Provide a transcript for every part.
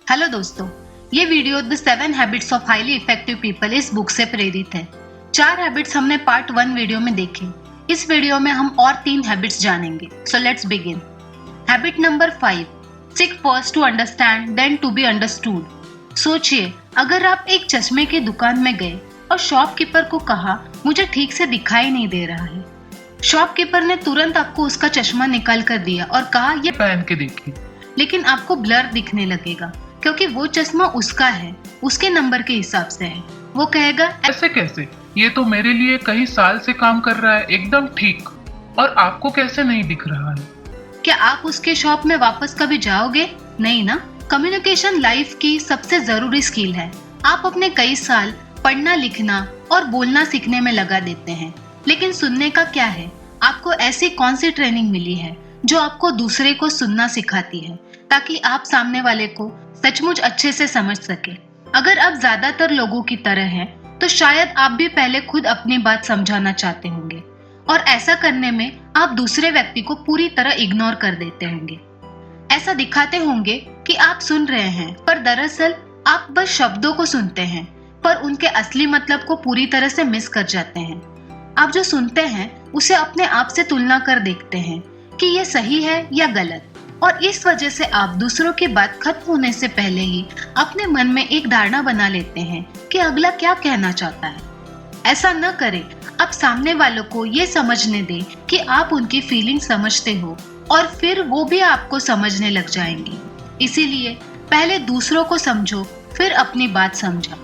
Hello दोस्तों, ये video the 7 habits of highly effective people इस बुक से प्रेरित है। 4 हैबिट्स हमने पार्ट 1 वीडियो में देखे। इस वीडियो में हम और 3 हैबिट्स जानेंगे। So let's begin. Habit number 5, seek first to understand then to be understood. सोचिए, अगर आप एक चश्मे की दुकान में गए और शॉपकीपर को कहा, मुझे ठीक से दिखाई नहीं दे रहा है। शॉपकीपर ने तुरंत आपको उसका चश्मा निकाल कर दिया और कहा, ये पहन के देखिए। लेकिन आपको ब्लर दिखने लगेगा क्योंकि वो चश्मा उसका है, उसके नंबर के हिसाब से है। वो कहेगा, ऐसे कैसे, ये तो मेरे लिए कई साल से काम कर रहा है, एकदम ठीक। और आपको कैसे नहीं दिख रहा है? क्या आप उसके शॉप में वापस कभी जाओगे? नहीं ना। कम्युनिकेशन लाइफ की सबसे जरूरी स्किल है। आप अपने कई साल पढ़ना, लिखना और बोलना सीखने में लगा देते हैं, लेकिन सुनने का क्या है? आपको ऐसी कौन सी ट्रेनिंग मिली है जो आपको दूसरे को सुनना सिखाती है, ताकि आप सामने वाले को सचमुच अच्छे से समझ सके? अगर आप ज्यादातर लोगों की तरह हैं, तो शायद आप भी पहले खुद अपनी बात समझाना चाहते होंगे, और ऐसा करने में आप दूसरे व्यक्ति को पूरी तरह इग्नोर कर देते होंगे। ऐसा दिखाते होंगे कि आप सुन रहे हैं, पर दरअसल आप बस शब्दों को सुनते हैं, पर उनके असली मतलब को पूरी तरह से मिस कर जाते हैं। आप जो सुनते हैं उसे अपने आप से तुलना कर देखते हैं कि ये सही है या गलत, और इस वजह से आप दूसरों की बात खत्म होने से पहले ही अपने मन में एक धारणा बना लेते हैं कि अगला क्या कहना चाहता है। ऐसा न करें। आप सामने वालों को ये समझने दें कि आप उनकी फीलिंग समझते हो, और फिर वो भी आपको समझने लग जाएंगे। इसीलिए पहले दूसरों को समझो, फिर अपनी बात समझो।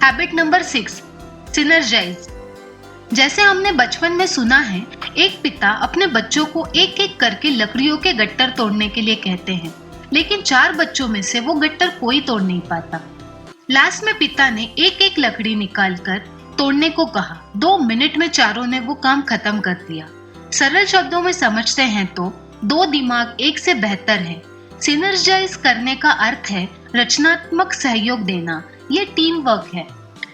Habit number 6, synergise. जैसे हमने बचपन में सुना है, एक पिता अपने बच्चों को एक एक करके लकड़ियों के गट्टर तोड़ने के लिए कहते हैं, लेकिन 4 बच्चों में से वो गट्टर कोई तोड़ नहीं पाता। लास्ट में पिता ने एक एक लकड़ी निकालकर तोड़ने को कहा। 2 मिनट में चारों ने वो काम खत्म कर दिया। सरल शब्दों में समझते हैं तो 2 दिमाग एक से बेहतर है। सिनर्जाइज करने का अर्थ है रचनात्मक सहयोग देना। ये टीम वर्क है,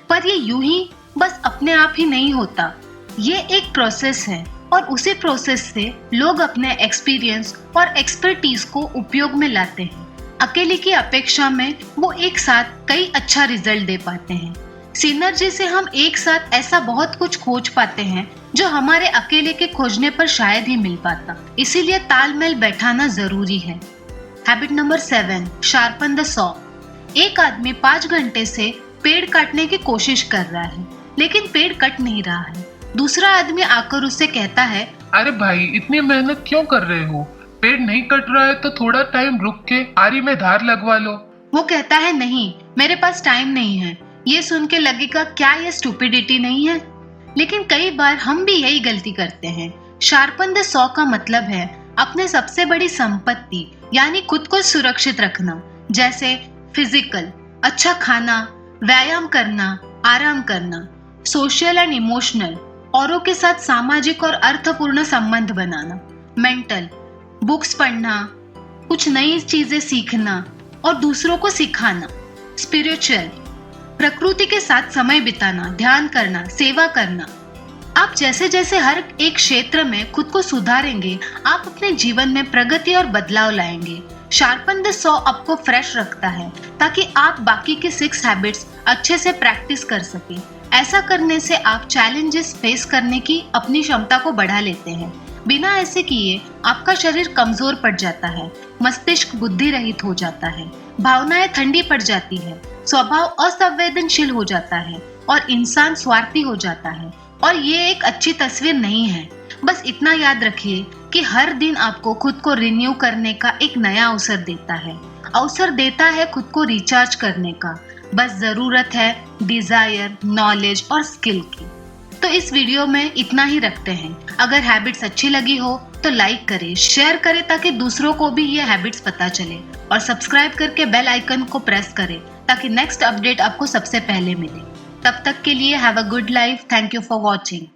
पर ये यूं ही बस अपने आप ही नहीं होता। ये एक प्रोसेस है, और उसी प्रोसेस से लोग अपने एक्सपीरियंस और एक्सपर्टीज को उपयोग में लाते हैं। अकेले की अपेक्षा में वो एक साथ कई अच्छा रिजल्ट दे पाते हैं। सिनर्जी से हम एक साथ ऐसा बहुत कुछ खोज पाते हैं जो हमारे अकेले के खोजने पर शायद ही मिल पाता। इसीलिए तालमेल बैठाना जरूरी है। Habit number 7, sharpen the saw. एक आदमी 5 घंटे से पेड़ काटने की कोशिश कर रहा है, लेकिन पेड़ कट नहीं रहा है। दूसरा आदमी आकर उससे कहता है, अरे भाई, इतनी मेहनत क्यों कर रहे हो? पेड़ नहीं कट रहा है तो थोड़ा टाइम रुक के आरी में धार लगवा लो। वो कहता है, नहीं, मेरे पास टाइम नहीं है। ये सुन के लगेगा, क्या ये स्टूपिडिटी नहीं है? लेकिन कई बार हम भी यही गलती करते हैं। शार्पन द सॉ का मतलब है अपने सबसे बड़ी संपत्ति यानी खुद को सुरक्षित रखना, जैसे फिजिकल, अच्छा खाना, व्यायाम करना, आराम करना, सोशल एंड इमोशनल, औरों के साथ सामाजिक और अर्थपूर्ण संबंध बनाना, मेंटल, बुक्स पढ़ना, कुछ नई चीजें सीखना और दूसरों को सिखाना, स्पिरिचुअल, प्रकृति के साथ समय बिताना, ध्यान करना, सेवा करना। आप जैसे जैसे हर एक क्षेत्र में खुद को सुधारेंगे, आप अपने जीवन में प्रगति और बदलाव लाएंगे। शार्पन द सॉ आपको फ्रेश रखता है ताकि आप बाकी के 6 हैबिट्स अच्छे से प्रैक्टिस कर सकें। ऐसा करने से आप चैलेंजेस फेस करने की अपनी क्षमता को बढ़ा लेते हैं। बिना ऐसे किए आपका शरीर कमजोर पड़ जाता है, मस्तिष्क बुद्धि रहित हो जाता है, भावनाएं ठंडी पड़ जाती है, स्वभाव असंवेदनशील हो जाता है और इंसान स्वार्थी हो जाता है। और ये एक अच्छी तस्वीर नहीं है। बस इतना याद रखिए कि हर दिन आपको खुद को रिन्यू करने का एक नया अवसर देता है खुद को रिचार्ज करने का। बस जरूरत है डिजायर, नॉलेज और स्किल की। तो इस वीडियो में इतना ही रखते हैं। अगर हैबिट्स अच्छी लगी हो तो लाइक करें, शेयर करें ताकि दूसरों को भी ये हैबिट्स पता चले, और सब्सक्राइब करके बेल आइकन को प्रेस करें ताकि नेक्स्ट अपडेट आपको सबसे पहले मिले। तब तक के लिए have a good life. Thank you for watching.